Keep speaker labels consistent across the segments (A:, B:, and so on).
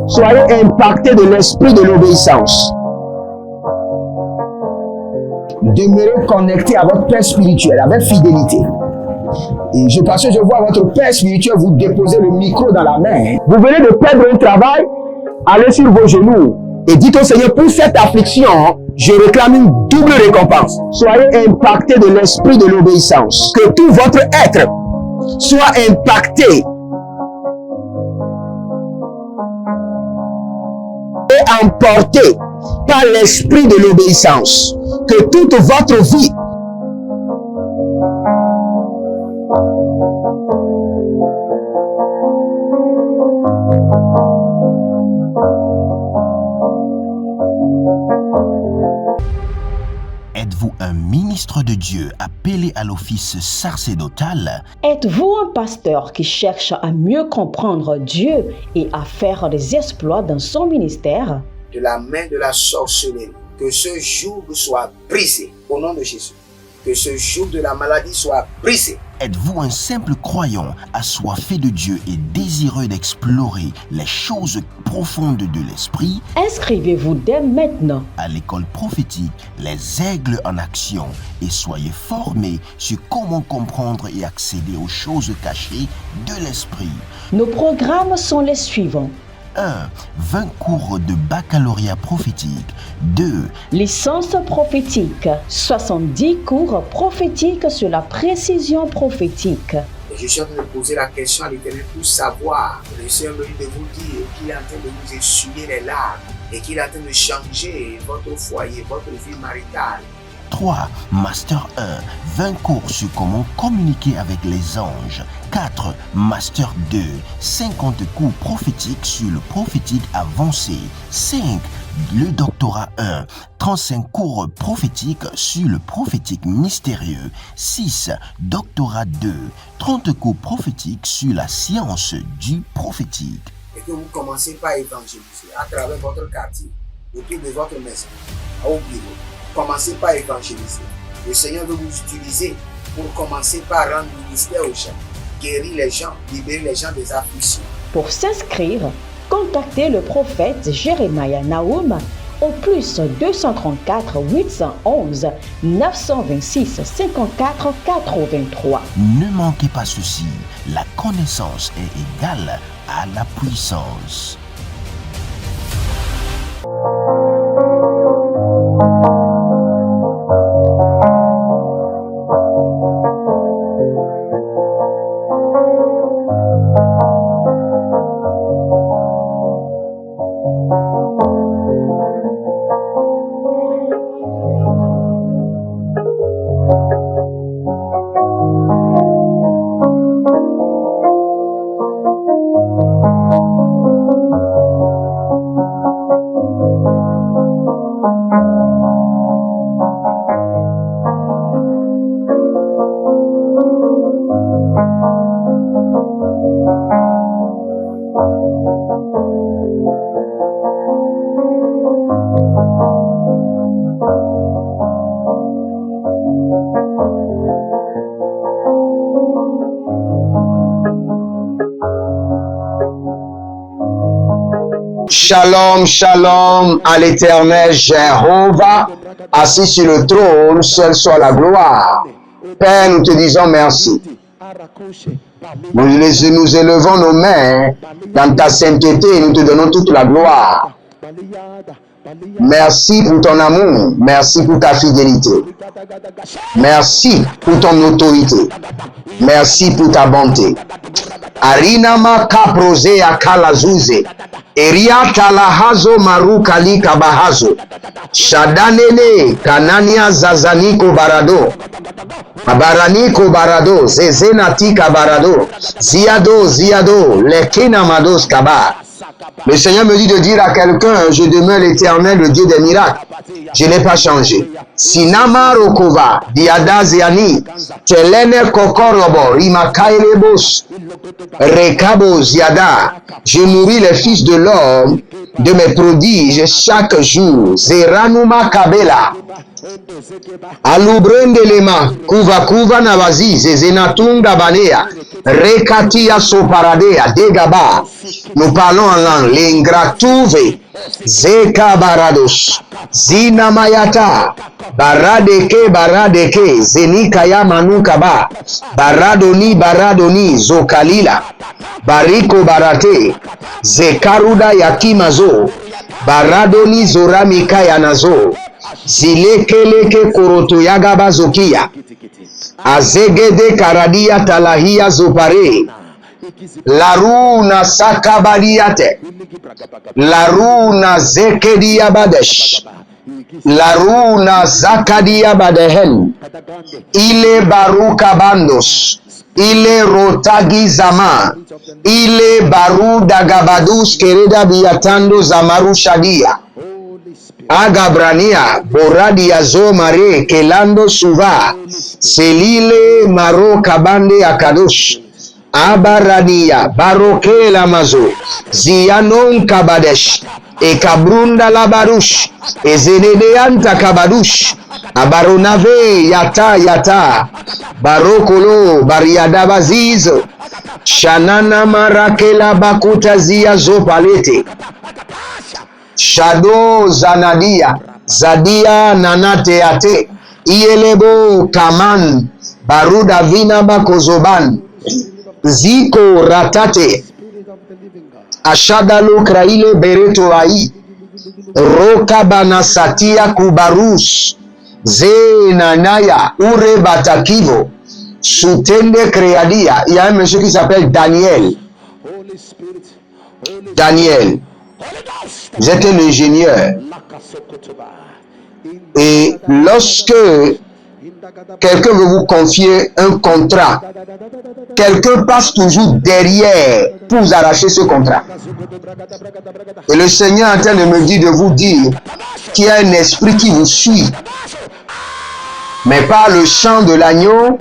A: Soyez impactés de l'esprit de l'obéissance. Demeurez connectés à votre Père spirituel avec fidélité. Et parce que je vois votre Père spirituel vous déposer le micro dans la main. Vous venez de perdre un travail, allez sur vos genoux et dites au Seigneur, pour cette affliction, je réclame une double récompense. Soyez impactés de l'esprit de l'obéissance. Que tout votre être soit impacté et emporté par l'esprit de l'obéissance. Que toute votre vie
B: Êtes-vous un ministre de Dieu appelé à l'office sacerdotal?
C: Êtes-vous un pasteur qui cherche à mieux comprendre Dieu et à faire des exploits dans son ministère?
D: De la main de la sorcellerie, que ce joug soit brisé au nom de Jésus. Que ce joug de la maladie soit brisé.
B: Êtes-vous un simple croyant assoiffé de Dieu et désireux d'explorer les choses profondes de l'esprit?
C: Inscrivez-vous dès maintenant
B: À l'école prophétique Les Aigles en Action et soyez formés sur comment comprendre et accéder aux choses cachées de l'esprit.
C: Nos programmes sont les suivants.
B: 1. 20 cours de baccalauréat prophétique. 2.
C: Licence prophétique. 70 cours prophétiques sur la précision prophétique.
D: Et je suis en train de poser la question à l'Éternel pour savoir. Le Seigneur me dit de vous dire qu'il est en train de vous essuyer les larmes et qu'il est en train de changer votre foyer, votre vie maritale.
B: 3. Master 1. 20 cours sur comment communiquer avec les anges. 4. Master 2. 50 cours prophétiques sur le prophétique avancé. 5. Le doctorat 1. 35 cours prophétiques sur le prophétique mystérieux. 6. Doctorat 2. 30 cours prophétiques sur la science du prophétique.
D: Et que vous commencez par évangéliser à travers votre quartier, autour de votre maison, au bureau. Commencez par évangéliser. Le Seigneur veut vous utiliser pour commencer par rendre ministère aux gens, guérir les gens, libérer les gens des afflictions.
C: Pour s'inscrire, contactez le prophète Jérémie Naoum au plus 234 811 926 54 83.
B: Ne manquez pas ceci, la connaissance est égale à la puissance.
A: Shalom, shalom à l'Éternel Jéhovah, assis sur le trône, seul soit la gloire. Père, nous te disons merci. Nous élevons nos mains dans ta sainteté et nous te donnons toute la gloire. Merci pour ton amour, merci pour ta fidélité, merci pour ton autorité, merci pour ta bonté. Arinama kaproze akalazuze, eriata lahazo marukali kabahazo, shadanele kanania zazaniko barado, baraniko barado, zezenati kabarado, ziado, lekina mados kaba. Le Seigneur me dit de dire à quelqu'un, je demeure l'Éternel, le Dieu des miracles. Je n'ai pas changé. Sinama Rokova, Diadaziani, Telene Kokorobo, Rimakailebos, Rekabos, Yada. Je nourris les fils de l'homme de mes prodiges chaque jour. Zeranuma Kabela. Alubrendelema, Kuva Kuva Navazi, Zezenatunga Banea, Rekatia Soparadea, Degaba. Nous parlons en langue, Lingratouve, Zeka Barados, Zina Mayata, Baradeke, Zenikaya Manukaba, Baradoni, Zokalila, Bariko Barate, Zekaruda Yakimazo, Baradoni Zoramika Yanazo, Zilekeleke Koroto Yagaba Zokia, Azegede Karadia Talahia Zopare, Laruna Sakabadiate, Laruna Zekedia Badesh, Laruna Zakadia Badehen, Ile Baruka Bandos, Ile Rotagi Zama, Ile Baruda Gabadus Kereda Biatando Zamaru Shadia, Agabrania, Boradia Zomare, Kelando Suva, Selile Maro Kabande Akadosh, Abarania, Baroke Lamazo, Zianon Kabadesh, Ekabrunda Labarush, Ezenedeanta Kabadush, Abaronave Yata, Barokolo, Bariadabazizo, Shanana Marakela Bakuta Zia Zopalete, Shado Zanadia, Zadia Nanateate, Ielebo Kaman, Baruda Vina Bakozoban, Ziko Ratate, Ashadalo Kraile Bereto Ai, Rokabana Satia Kubarus, Zenanaya, Ure Batakivo, Soutende Kreadia. Il y a un monsieur qui s'appelle Daniel. Daniel, vous êtes un ingénieur. Et lorsque quelqu'un veut vous confier un contrat, quelqu'un passe toujours derrière pour vous arracher ce contrat. Et le Seigneur est en train de me dire, de vous dire qu'il y a un esprit qui vous suit. Mais par le chant de l'agneau,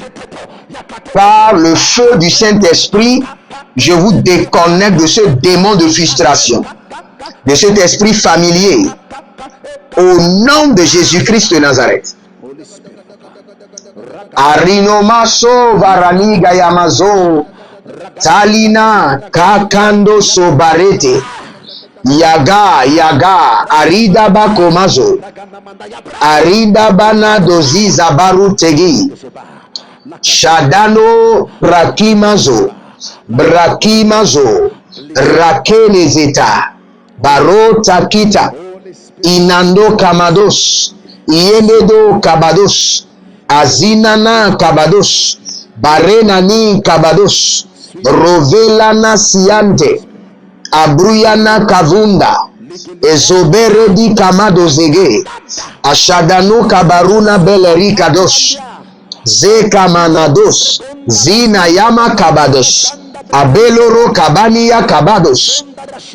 A: par le feu du Saint-Esprit, je vous déconnecte de ce démon de frustration, de cet esprit familier. Au nom de Jésus-Christ de Nazareth. Arinomaso varani gayamazo talina kakando sobarete yaga arida bakomazo arida bana dozi zabaru tegi shadano brakimazo rakele zeta baro takita inando kamados iendedo kabados azinana kabados barenani kabados rovelana siante abruyana kavunda ezoberedi kamadozege ashadano kabaruna beleri kados zekamanados zinayama kabados abeloro kabania kabados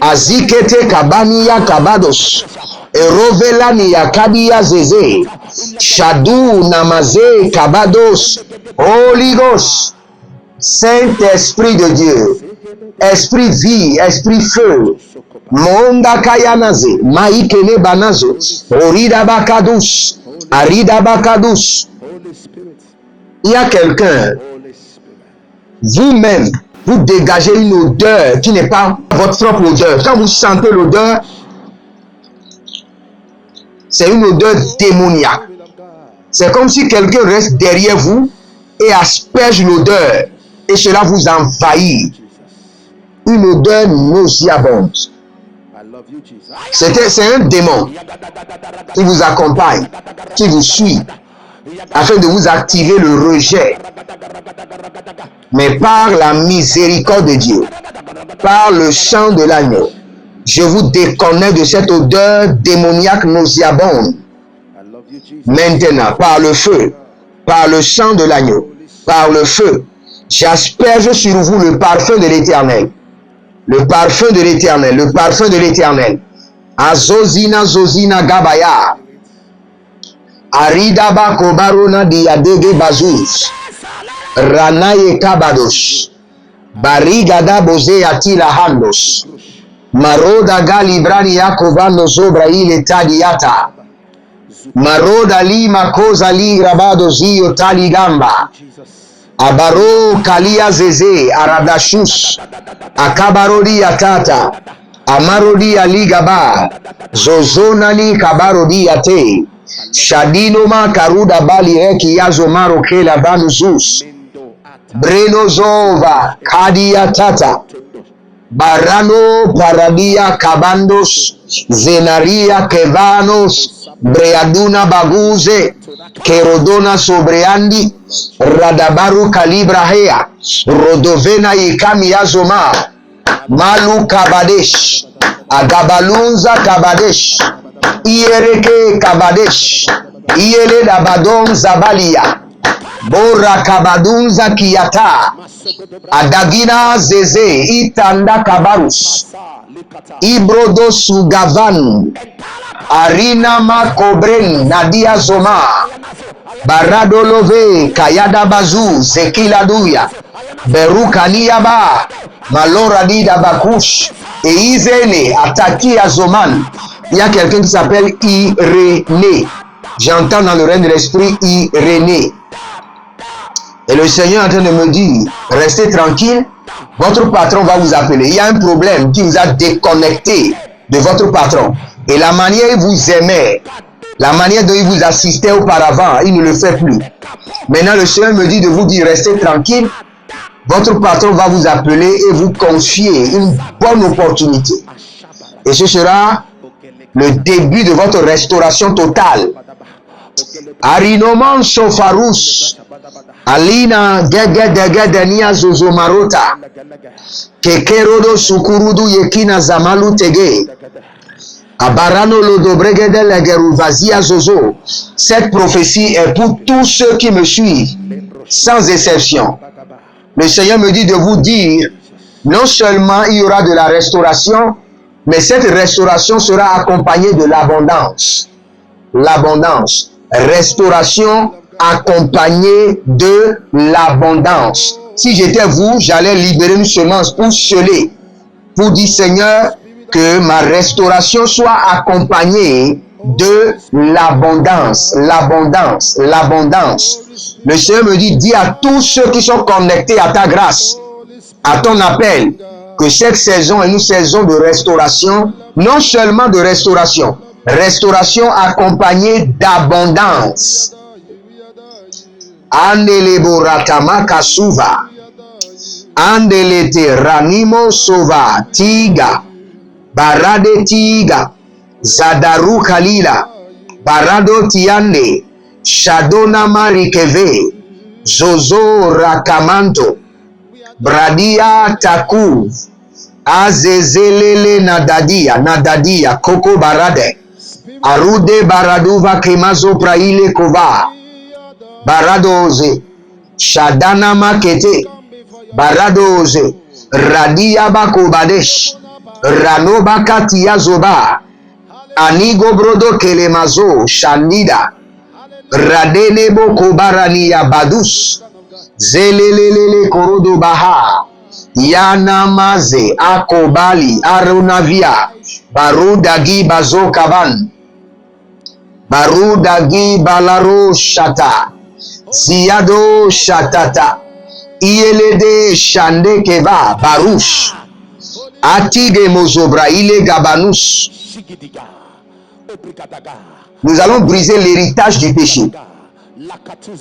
A: azikete kabania kabados erovelani yakadia zeze shadu namaze kabados. Holy Ghost, Saint-Esprit de Dieu, Esprit vie, Esprit feu, Monda kayanaze maikene banazo orida bakadus arida bakadus. Il y a quelqu'un, vous-même, vous dégagez une odeur qui n'est pas votre propre odeur. Quand vous sentez l'odeur, c'est une odeur démoniaque. C'est comme si quelqu'un reste derrière vous et asperge l'odeur et cela vous envahit. Une odeur nauséabonde. C'est un démon qui vous accompagne, qui vous suit, afin de vous activer le rejet. Mais par la miséricorde de Dieu, par le chant de l'agneau, je vous déconnecte de cette odeur démoniaque nauséabonde. Maintenant, par le feu, par le chant de l'agneau, par le feu, j'asperge sur vous le parfum de l'Éternel. Le parfum de l'Éternel, le parfum de l'Éternel. Azozina Zozina Gabaya. Aridaba kobarona diadege bazuz. Ranaye kabadosh. Barigada boze atila handos. Maroda galibrani yakovando zobra ile tadiata. Maroda lima koza li grabado zio taligamba. Abaro kalia zeze aradashus. Akabarodi atata. Amarodi aligaba. Zozona ni kabarodi ate. Shadino ma karuda bali eki yazo maro kela banuzus. Breno zova kadia tata. Barano paradia cabandos. Zenaria kevanos. Breaduna baguze. Kerodona sobreandi. Radabaru kalibrahea. Rodovena ikami yazoma. Malu kabadesh. Agabalunza kabadesh. Iereke kabadesh. Iele dabadon zabalia. Bora kabadunza kiyata. Adagina zeze itanda kabarus. Ibrodo sugavan. Arina makobren nadia zoma. Barado love kayada bazu zekila duya. Beruka niyaba. Malora dida bakush. Et Isene attaqué à Zoman. Il y a quelqu'un qui s'appelle Irénée. J'entends dans le règne de l'esprit Irénée. Et le Seigneur est en train de me dire, restez tranquille, votre patron va vous appeler. Il y a un problème qui vous a déconnecté de votre patron. Et la manière dont il vous aimait, la manière dont il vous assistait auparavant, il ne le fait plus. Maintenant, le Seigneur me dit de vous dire, restez tranquille, votre patron va vous appeler et vous confier une bonne opportunité. Et ce sera le début de votre restauration totale. Arinoman Sofarus, Alina Gegedegedenia Zozomarota, Kekerodo Sukurudu Yekina Zamalu Tege, Abarano Lodobregede Legeruvazia Zozo. Cette prophétie est pour tous ceux qui me suivent, sans exception. Le Seigneur me dit de vous dire, non seulement il y aura de la restauration, mais cette restauration sera accompagnée de l'abondance. L'abondance. Restauration accompagnée de l'abondance. Si j'étais vous, j'allais libérer une semence pour seler. Pour dire, Seigneur, que ma restauration soit accompagnée de l'abondance. L'abondance. L'abondance. Le Seigneur me dit, dis à tous ceux qui sont connectés à ta grâce, à ton appel, que cette saison est une saison de restauration, non seulement de restauration, restauration accompagnée d'abondance. Andele boratama kasuva, andelete ranimo sova, tiga, barade tiga, zadaru kalila, barado tiande, shadona marikeve, zozo rakamanto, bradia taku, azezelele nadadia, koko barade, arude baraduva kemazo praile kova, baradoze, shadana makete, baradoze, radia bako badesh, ranoba katia zoba, anigo brodo kelemazo, shandida, radene boko barania badus, zelelelele korodo baha, yanamaze, akobali, arunavia, barudagi bazo kaban, barudagi balaro shata, ziyado shatata, iyelede shande keva, barush, atige mozobra, ile gabanus. Nous allons briser l'héritage du péché.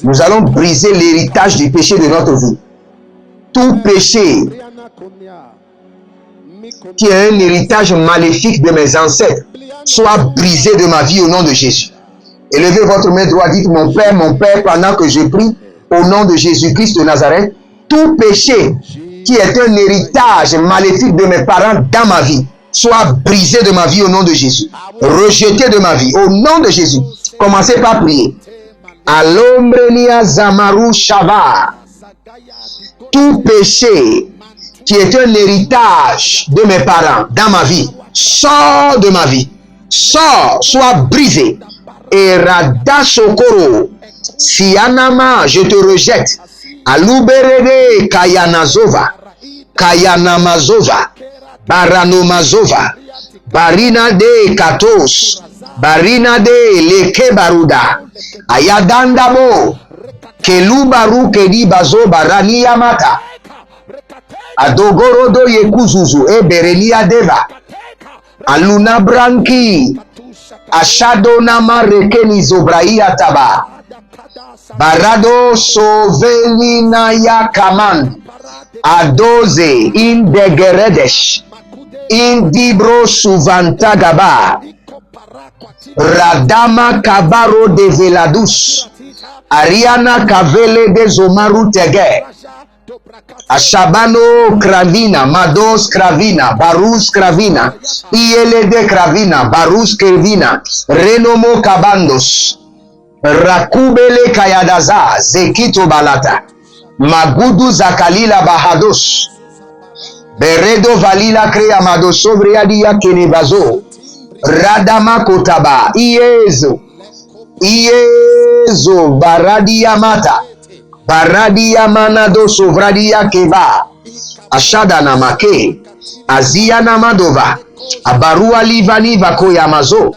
A: Nous allons briser l'héritage du péché de notre vie. Tout péché qui est un héritage maléfique de mes ancêtres soit brisé de ma vie au nom de Jésus. Élevez votre main droite, dites mon Père, pendant que je prie, au nom de Jésus-Christ de Nazareth, tout péché qui est un héritage maléfique de mes parents dans ma vie, soit brisé de ma vie au nom de Jésus. Rejeté de ma vie au nom de Jésus. Commencez par prier. Alombrenia Zamaru Shava. Tout péché qui est un héritage de mes parents dans ma vie, sort de ma vie. Sort, soit brisé. Erada Sokoro. Sianama, je te rejette. Aluberede Kayanazova. Kayanamazova. Baranomazova. Barina de Katos. Barina de Leke Baruda. Ayadandabo. Kelubaru Kedi Bazo Barani Yamata. Adogorodo Yekuzuzu e Berenia Deva. Aluna Branki. Ashadonama Rekeni Zobraia Taba. Barado Sovelina Yakaman. Adoze Indegeredesh. Indibro Suvantagaba. Radama Kabaro de Veladus. Ariana Kavele de Zomaru Tege. Ashabano Kravina, Mados Kravina, Barus Kravina, Ielede Kravina, Barus Kravina, Renomo Kabandos, Rakubele Kayadaza, Zekito Balata, Magudu Zakalila Bahados, Beredo Valila Krea Madosobreadia Kenebazo, Radama Kotaba, Iezo, Baradia Mata, Baradia Manado Sovradia Keba, Ashada Namake, Azia Namadova, Abarua Livani Vako Yamazo.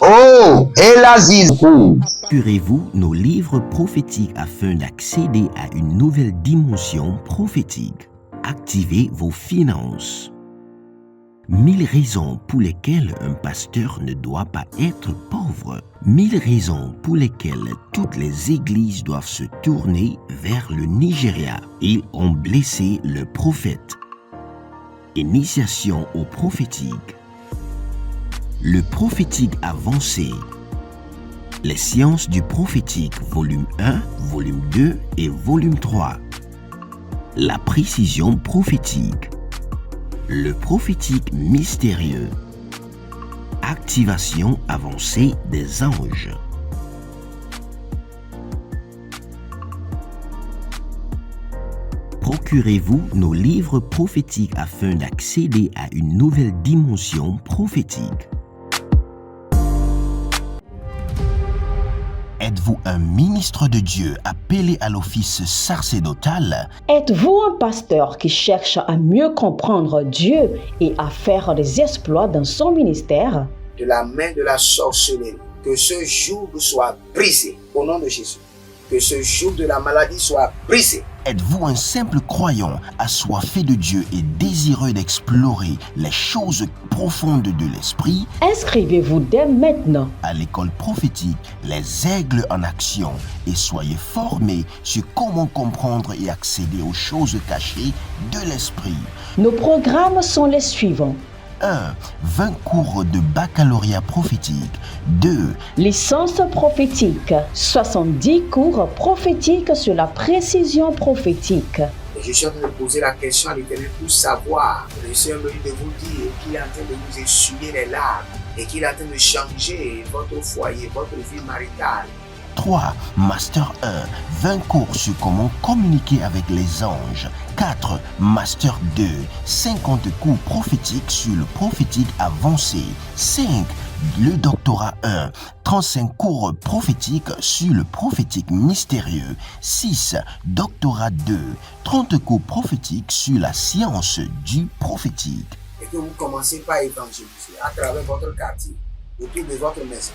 A: Oh, Elaziz.
B: Procurez-vous nos livres prophétiques afin d'accéder à une nouvelle dimension prophétique. Activez vos finances. 1000 raisons pour lesquelles un pasteur ne doit pas être pauvre. 1000 raisons pour lesquelles toutes les églises doivent se tourner vers le Nigeria. Ils ont blessé le prophète. Initiation au prophétique. Le prophétique avancé. Les sciences du prophétique, volume 1, volume 2 et volume 3. La précision prophétique. Le prophétique mystérieux. Activation avancée des anges. Procurez-vous nos livres prophétiques afin d'accéder à une nouvelle dimension prophétique. Êtes-vous un ministre de Dieu appelé à l'office sacerdotal?
C: Êtes-vous un pasteur qui cherche à mieux comprendre Dieu et à faire des exploits dans son ministère?
D: De la main de la sorcellerie, que ce joug soit brisé au nom de Jésus. Que ce joug de la maladie soit brisé.
B: Êtes-vous un simple croyant assoiffé de Dieu et désireux d'explorer les choses profondes de l'esprit?
C: Inscrivez-vous dès maintenant
B: À l'école prophétique Les Aigles en Action et soyez formés sur comment comprendre et accéder aux choses cachées de l'esprit.
C: Nos programmes sont les suivants.
B: 1. 20 cours de baccalauréat prophétique. 2.
C: Licence prophétique. 70 cours prophétiques sur la précision prophétique.
D: Et je suis en train de poser la question à l'Éternel pour savoir. Le Seigneur me dit de vous dire qu'il est en train de vous essuyer les larmes et qu'il est en train de changer votre foyer, votre vie maritale.
B: 3. Master 1. 20 cours sur comment communiquer avec les anges. 4. Master 2. 50 cours prophétiques sur le prophétique avancé. 5. Le doctorat 1. 35 cours prophétiques sur le prophétique mystérieux. 6. Doctorat 2. 30 cours prophétiques sur la science du prophétique.
D: Et que vous commencez par évangéliser à travers votre quartier, autour de votre maison,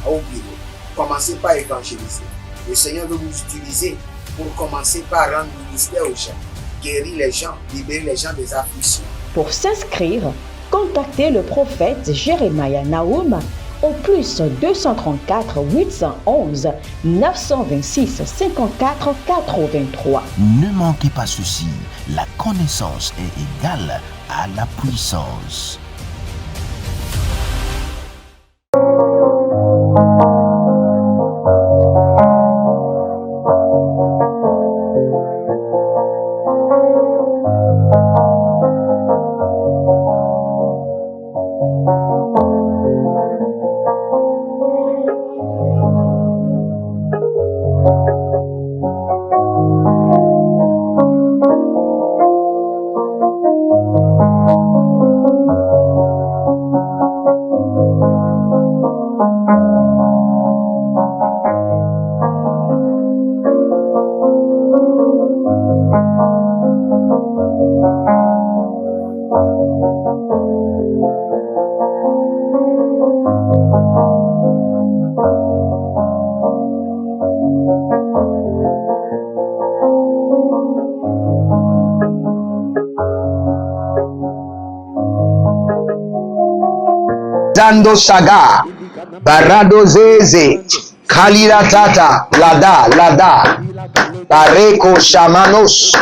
D: au bureau. Commencez par évangéliser. Le Seigneur veut vous utiliser pour commencer par rendre ministère aux gens, guérir les gens, libérer les gens des afflictions.
C: Pour s'inscrire, contactez le prophète Jérémia Naoum au plus 234 811 926 54 83.
B: Ne manquez pas ceci, la connaissance est égale à la puissance.
A: Zando Saga, Barado Zeze, Kalila Tata, Lada, Pareko Shamanos,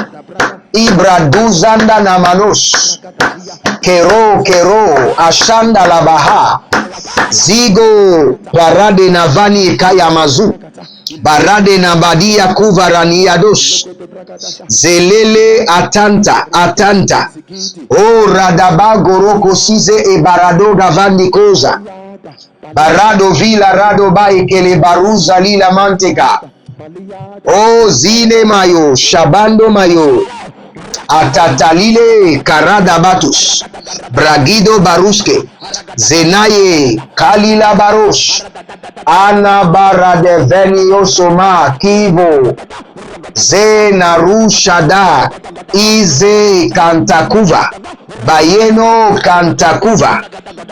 A: Ibraduzanda Namanos, Kero, Ashanda Labaha, Zigo, Barade Navani Kayamazu, Barade Nabadia Kuvaraniados, Zelele Atanta, O Radaba Goroko Size e Barado Gavandi Koza, Barado Vila Rado Bai Kele Baruza Lila Manteka, O Zine Mayo, Shabando Mayo, Atatalile Karada Batus, Bragido Baruske, Zenaye Kalila Barosh, Ana Barade Venio Soma Kivo, Zenaru Shada, Ize Kantakuva, Bayeno Kantakuva,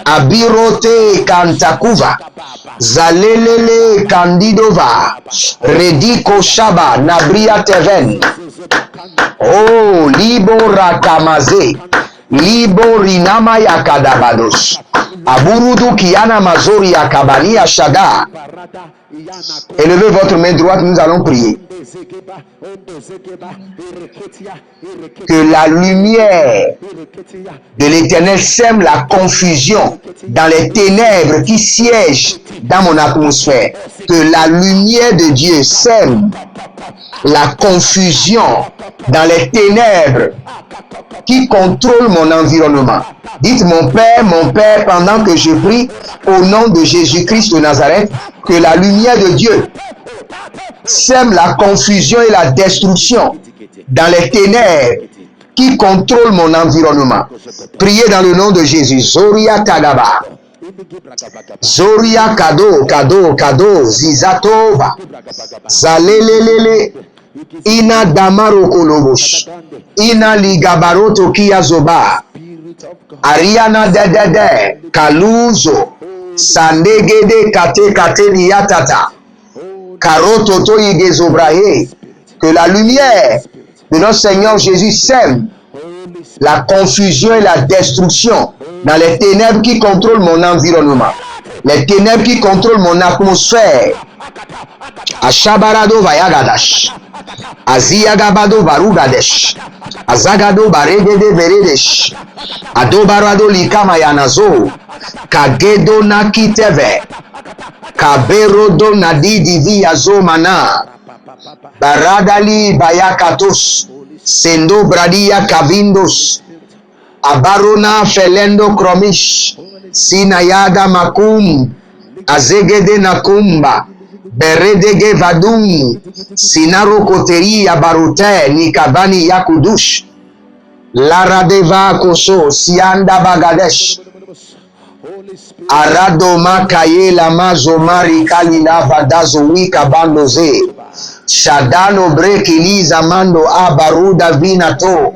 A: Abirote Kantakuva, Zalelele Candidova, Rediko Shaba, Nabria Teven, Oh, Libo Rakamaze, Libo Rinama Yakadabados, Aburudu Kiana Mazori Yakabania Shada. Élevez votre main droite, nous allons prier. Que la lumière de l'Éternel sème la confusion dans les ténèbres qui siègent dans mon atmosphère. Que la lumière de Dieu sème la confusion dans les ténèbres qui contrôlent mon environnement. Dites mon Père, pendant que je prie au nom de Jésus-Christ de Nazareth, que la lumière de Dieu sème la confusion et la destruction dans les ténèbres qui contrôlent mon environnement. Priez dans le nom de Jésus. Zoria Kadaba. Zoria Kado, Zizatova. Zalelelele. Ina Damaro Kolobosh. Ina Ligabaroto Kiazoba. Ariana Dedede. Kaluzo. Sandegede Kate Niyatata. Karototo Yigezobrahe. Que la lumière de notre Seigneur Jésus sème la confusion et la destruction dans les ténèbres qui contrôlent mon environnement, les ténèbres qui contrôlent mon atmosphère. Ashabarado Vayagadash, Aziyagabado Barugadesh, Azagado Baregede Veredesh, Adobarado Likamayanazo, Kagedo Nakiteve, Kaberodo Nadidi Viazo Mana, Baradali Bayakatos, Sendo Bradia Kavindos, Abarona Felendo Kromish, Sinayaga Makum, Azegede Nakumba, Beredege Vadum, Sinaro Koteri Abarute, Nikabani Yakudush, Laradeva Koso, Sianda Bagadesh, Arado Makaye Lamazo Mari Kalila Vadazo Wika Bandoze, Shadano Brekiliza Mando Abaruda Vinato,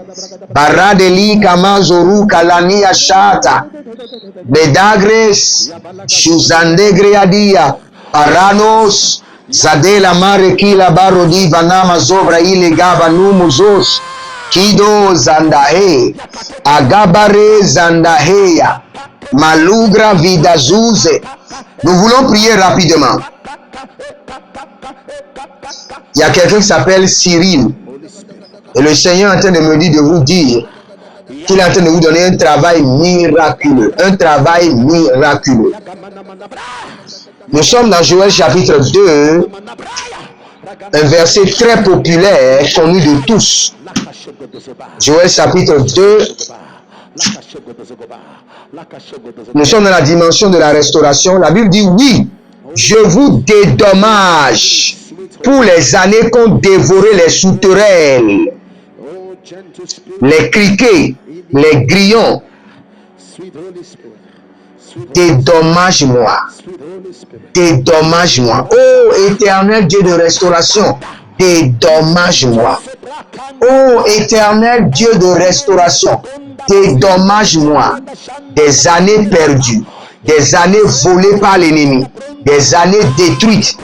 A: Baradeli Kamazoru Kalania Shata, Bedagres, Shuzandegre Adia, Paranos, Zadela Mare Kila Barodi Vanama Zobra Ile Gaba Numuzos, Kido Zandahe, Agabare Zandaheya, Malugra Vidazuze. Nous voulons prier rapidement. Il y a quelqu'un qui s'appelle Cyril. Et le Seigneur est en train de me dire de vous dire qu'il est en train de vous donner un travail miraculeux. Un travail miraculeux. Nous sommes dans Joël chapitre 2, un verset très populaire, connu de tous. Joël chapitre 2. Nous sommes dans la dimension de la restauration. La Bible dit oui, je vous dédommage pour les années qu'ont dévoré les sauterelles, les criquets, les grillons. Dédommage-moi. Dédommage-moi. Ô éternel Dieu de restauration, dédommage-moi. Ô éternel Dieu de restauration, Dédommage-moi des années perdues, des années volées par l'ennemi, des années détruites.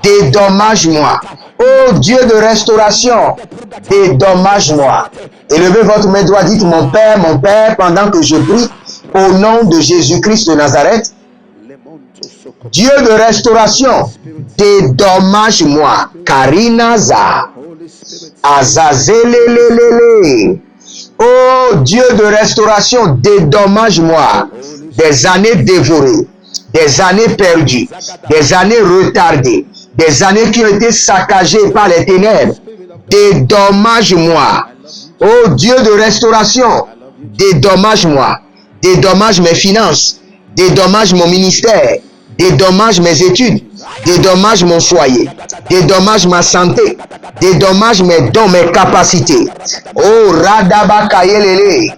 A: Dédommage-moi. Oh Dieu de restauration, dédommage-moi. Élevez votre main droite, dites mon Père, pendant que je prie au nom de Jésus-Christ de Nazareth. Dieu de restauration, dédommage-moi. Karinaza, Azazelelelele. Oh Dieu de restauration, dédommage-moi des années dévorées, des années perdues, des années retardées, des années qui ont été saccagées par les ténèbres. Dédommage-moi. Oh Dieu de restauration, dédommage-moi. Dédommage mes finances, dédommage mon ministère, dédommage mes études, dédommage mon foyer, dédommage ma santé, dédommage mes dons, mes capacités. Oh Radaba Kayelele,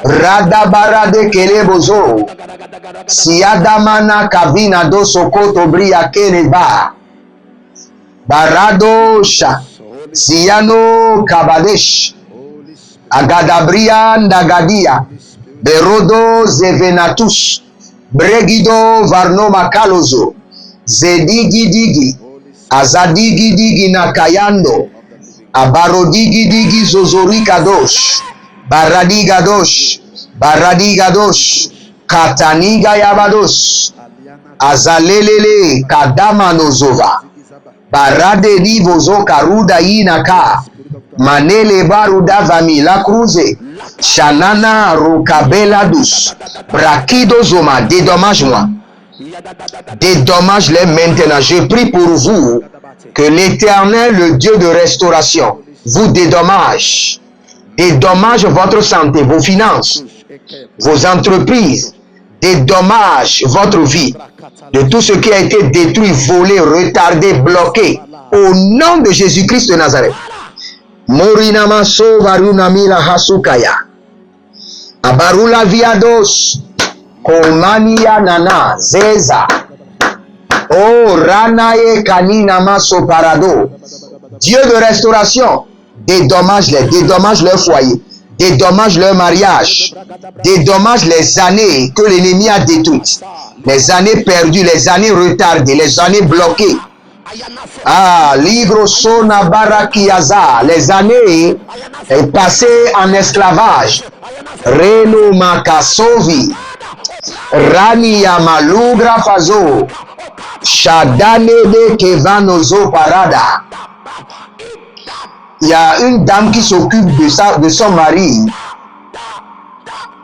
A: Radabarade Kelebozo, Siadamana Kabina do Sokoto Bria Keneba, Baradosha, Siano Kabadesh, Agadabria Ndagadia, Berodo Zevenatus, Bregido Varnoma Kalozo, Zedigi Digi, Azadigi Digi Nakayando, Abarodigi Digi Zozori Kadosh, Baradigadosh, Baradigadosh, Kataniga Yabados, Azalelele Kadama Nozova, Barade Divozo Karuda Inaka, Manele Baruda Vamila Cruze, Shanana Rokabeladus, Brakido Zoma, dédommage-moi. Dédommage-les maintenant. Je prie pour vous que l'Éternel, le Dieu de restauration, vous dédommage. Dédommage votre santé, vos finances, vos entreprises. Dédommage votre vie de tout ce qui a été détruit, volé, retardé, bloqué. Au nom de Jésus-Christ de Nazareth. Morinama Sovarunamila Hasukaya. Abarula Viados. Komania Nana Zeza. Oh Ranaye Kanina Maso Parado. Dieu de restauration. Dédommage-les, dédommage leur foyer, dédommage leur mariage, dédommage les années que l'ennemi a détruites, les années perdues, les années retardées, les années bloquées. Ah, Ligro Sona Barakiaza, les années passées en esclavage. Reno Makasovi, Rani Yamalugra Fazo, Shadane de Kevanozo Parada. Il y a une dame qui s'occupe de son mari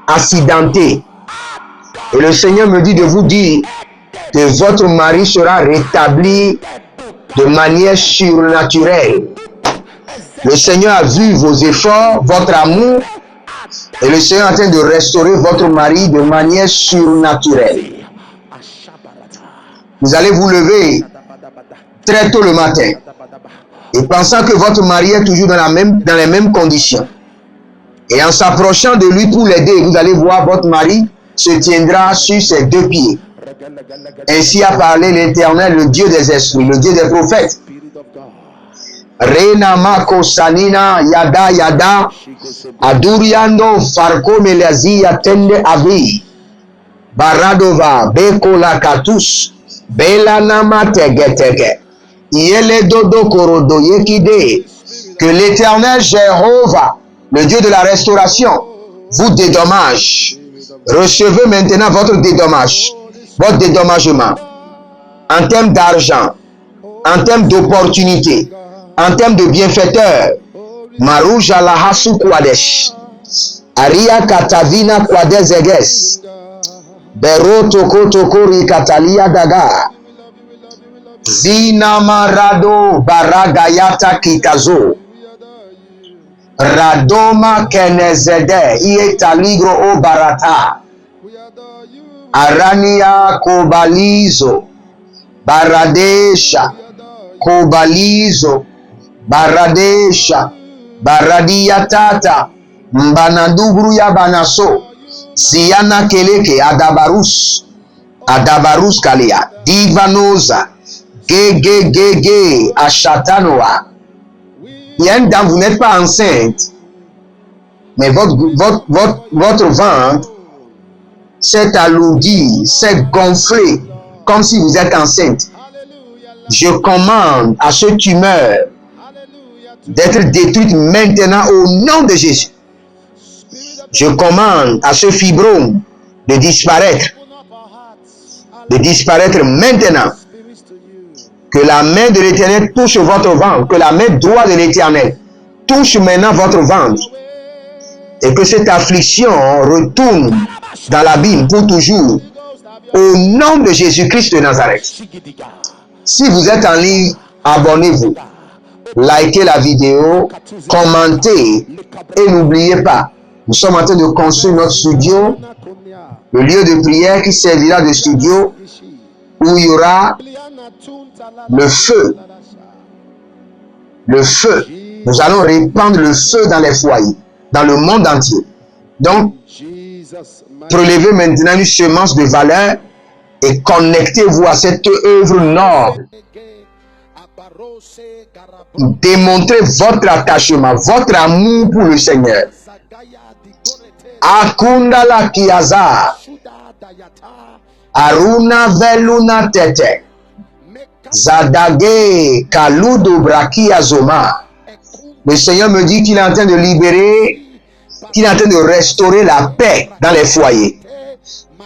A: accidenté. Et le Seigneur me dit de vous dire que votre mari sera rétabli de manière surnaturelle. Le Seigneur a vu vos efforts, votre amour, et le Seigneur est en train de restaurer votre mari de manière surnaturelle. Vous allez vous lever très tôt le matin. Et pensant que votre mari est toujours dans les mêmes conditions. Et en s'approchant de lui pour l'aider, vous allez voir votre mari se tiendra sur ses deux pieds. Ainsi a parlé l'Éternel, le Dieu des esprits, le Dieu des prophètes. Rena Mako Sanina Yada Yada Aduriando Farko Melazia Tende Avi Baradova Beko Lakatus Belanama Tegetege. Que l'Éternel Jéhovah, le Dieu de la restauration, vous dédommage. Recevez maintenant votre dédommagement en termes d'argent, en termes d'opportunité, en termes de bienfaiteur. Marouja Lahasu Kwadesh, Aria Katavina Kwades Eges, Bero Toko Tokori Katalia Daga. Zina Marado Baragayata Kikazo Radoma Kenezede Ietaligro O Barata Arania Kobalizo Baradesha Kobalizo Baradesha Baradiatata Mbanadubru ya Banaso Siana Keleke Adabarus Kalia Divanoza Ge, Achatanoa. Il y a une dame, vous n'êtes pas enceinte. Mais votre ventre s'est alourdi, s'est gonflé, comme si vous êtes enceinte. Je commande à ce tumeur d'être détruite maintenant au nom de Jésus. Je commande à ce fibrome de disparaître maintenant. Que la main de l'Éternel touche votre ventre, que la main droite de l'Éternel touche maintenant votre ventre, et que cette affliction retourne dans l'abîme pour toujours, au nom de Jésus-Christ de Nazareth. Si vous êtes en ligne, abonnez-vous, likez la vidéo, commentez, et n'oubliez pas, nous sommes en train de construire notre studio, le lieu de prière qui servira de studio, où il y aura le feu. Le feu. Nous allons répandre le feu dans les foyers, dans le monde entier. Donc, prélevez maintenant une semence de valeur et connectez-vous à cette œuvre noble. Démontrez votre attachement, votre amour pour le Seigneur. Akundala kiaza. Aruna veluna tete. Zadage kaludo brakia zoma. Le Seigneur me dit qu'il est en train de libérer, qu'il est en train de restaurer la paix dans les foyers.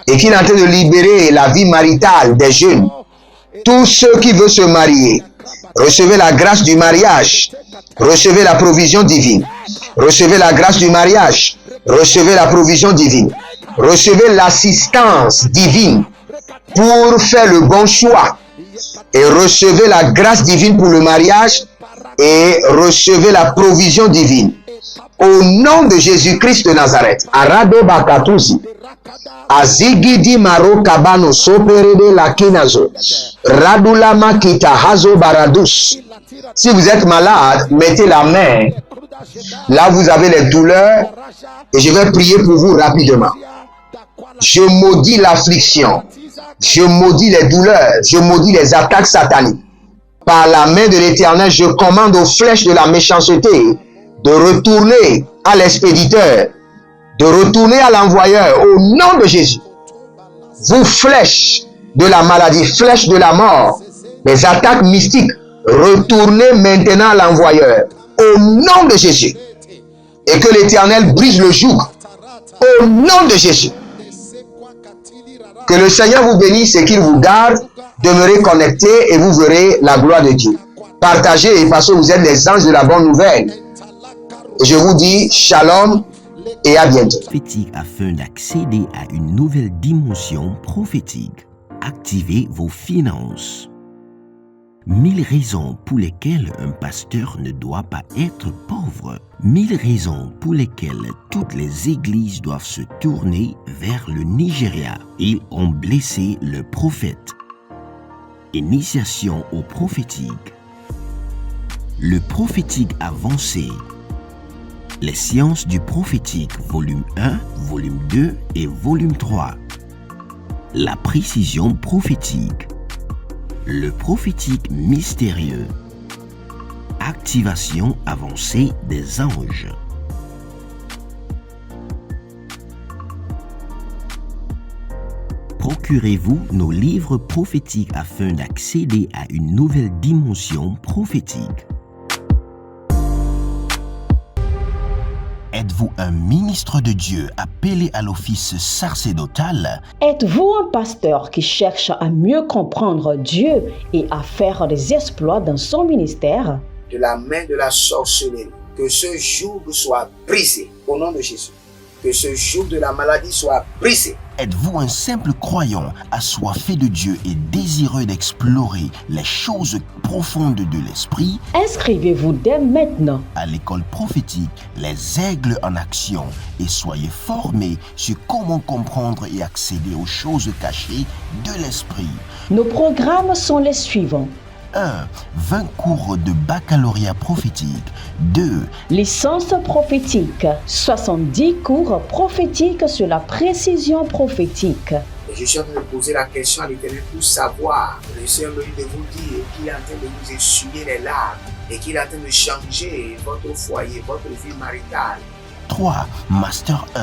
A: Et qu'il est en train de libérer la vie maritale des jeunes. Tous ceux qui veulent se marier, recevez la grâce du mariage. Recevez la provision divine. Recevez la grâce du mariage. Recevez la provision divine. Recevez l'assistance divine pour faire le bon choix. Et recevez la grâce divine pour le mariage. Et recevez la provision divine. Au nom de Jésus-Christ de Nazareth. Arado bakatusi. Azigidi maro kabano soperede la kinazo. Radulama kita hazo baradus. Si vous êtes malade, mettez la main. Là, vous avez les douleurs. Et je vais prier pour vous rapidement. Je maudis l'affliction. Je maudis les douleurs. Je maudis les attaques sataniques. Par la main de l'Éternel, je commande aux flèches de la méchanceté de retourner à l'expéditeur, de retourner à l'envoyeur au nom de Jésus. Vous flèches de la maladie, flèches de la mort, les attaques mystiques, retournez maintenant à l'envoyeur au nom de Jésus. Et que l'Éternel brise le joug au nom de Jésus. Que le Seigneur vous bénisse et qu'il vous garde. Demeurez connectés et vous verrez la gloire de Dieu. Partagez parce que vous êtes les anges de la bonne nouvelle. Et je vous dis shalom et à bientôt.
B: Prophétique afin d'accéder à une nouvelle dimension prophétique. Activez vos finances. 1000 raisons pour lesquelles un pasteur ne doit pas être pauvre. 1000 raisons pour lesquelles toutes les églises doivent se tourner vers le Nigeria. Ils ont blessé le prophète. Initiation au prophétique. Le prophétique avancé. Les sciences du prophétique, volume 1, volume 2 et volume 3. La précision prophétique. Le prophétique mystérieux. Activation avancée des anges. Procurez-vous nos livres prophétiques afin d'accéder à une nouvelle dimension prophétique. Êtes-vous un ministre de Dieu appelé à l'office sacerdotal?
C: Êtes-vous un pasteur qui cherche à mieux comprendre Dieu et à faire des exploits dans son ministère?
D: De la main de la sorcellerie, que ce joug soit brisé au nom de Jésus. Que ce joug de la maladie soit brisé.
B: Êtes-vous un simple croyant assoiffé de Dieu et désireux d'explorer les choses profondes de l'esprit?
C: Inscrivez-vous dès maintenant
B: À l'école prophétique Les Aigles en Action et soyez formés sur comment comprendre et accéder aux choses cachées de l'esprit.
C: Nos programmes sont les suivants.
B: 1. 20 cours de baccalauréat prophétique. 2.
C: Licence prophétique. 70 cours prophétiques sur la précision prophétique.
D: Et je suis en train de poser la question à l'Éternel pour savoir. Le Seigneur me dit de vous dire qu'il est en train de vous essuyer les larmes et qu'il est en train de changer votre foyer, votre vie maritale.
B: 3. Master 1.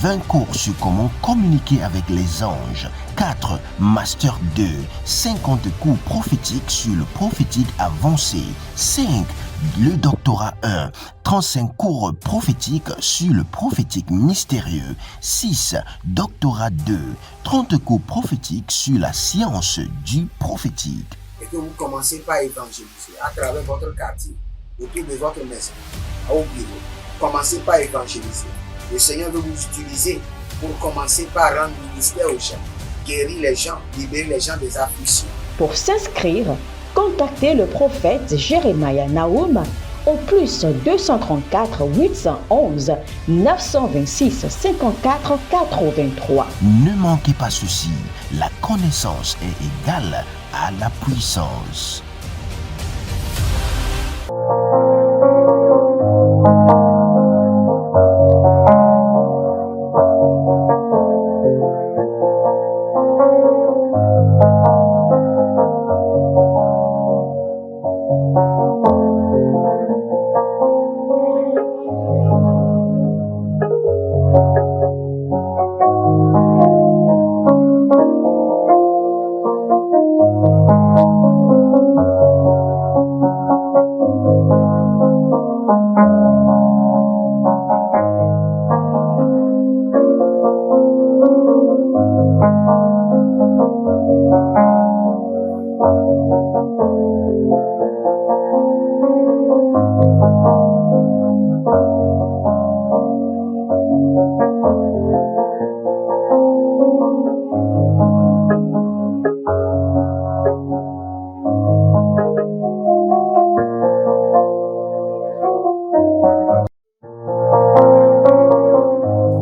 B: 20 cours sur comment communiquer avec les anges. 4. Master 2. 50 cours prophétiques sur le prophétique avancé. 5. Le doctorat 1. 35 cours prophétiques sur le prophétique mystérieux. 6. Doctorat 2. 30 cours prophétiques sur la science du prophétique.
D: Et que vous commencez par évangéliser à travers votre quartier, autour de votre maison, au bureau. Commencez par évangéliser. Le Seigneur veut vous utiliser pour commencer par rendre ministère aux gens, guérir les gens, libérer les gens des afflictions.
C: Pour s'inscrire, contactez le prophète Jérémia Naoum au plus 234 811 926 54 83.
B: Ne manquez pas ceci, la connaissance est égale à la puissance.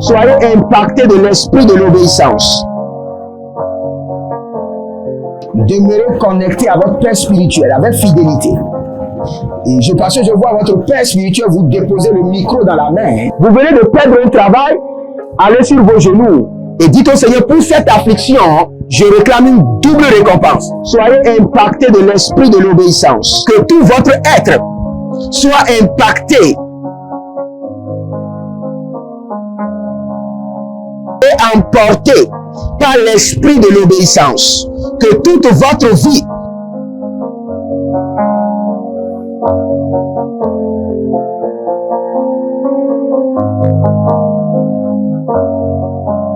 A: Soyez impactés de l'esprit de l'obéissance. Demeurez connectés à votre Père spirituel avec fidélité. Et parce que je vois votre Père spirituel vous déposer le micro dans la main. Vous venez de perdre un travail, allez sur vos genoux et dites au Seigneur, pour cette affliction, je réclame une double récompense. Soyez impactés de l'esprit de l'obéissance. Que tout votre être soit impacté et emporté par l'esprit de l'obéissance. Que toute votre vie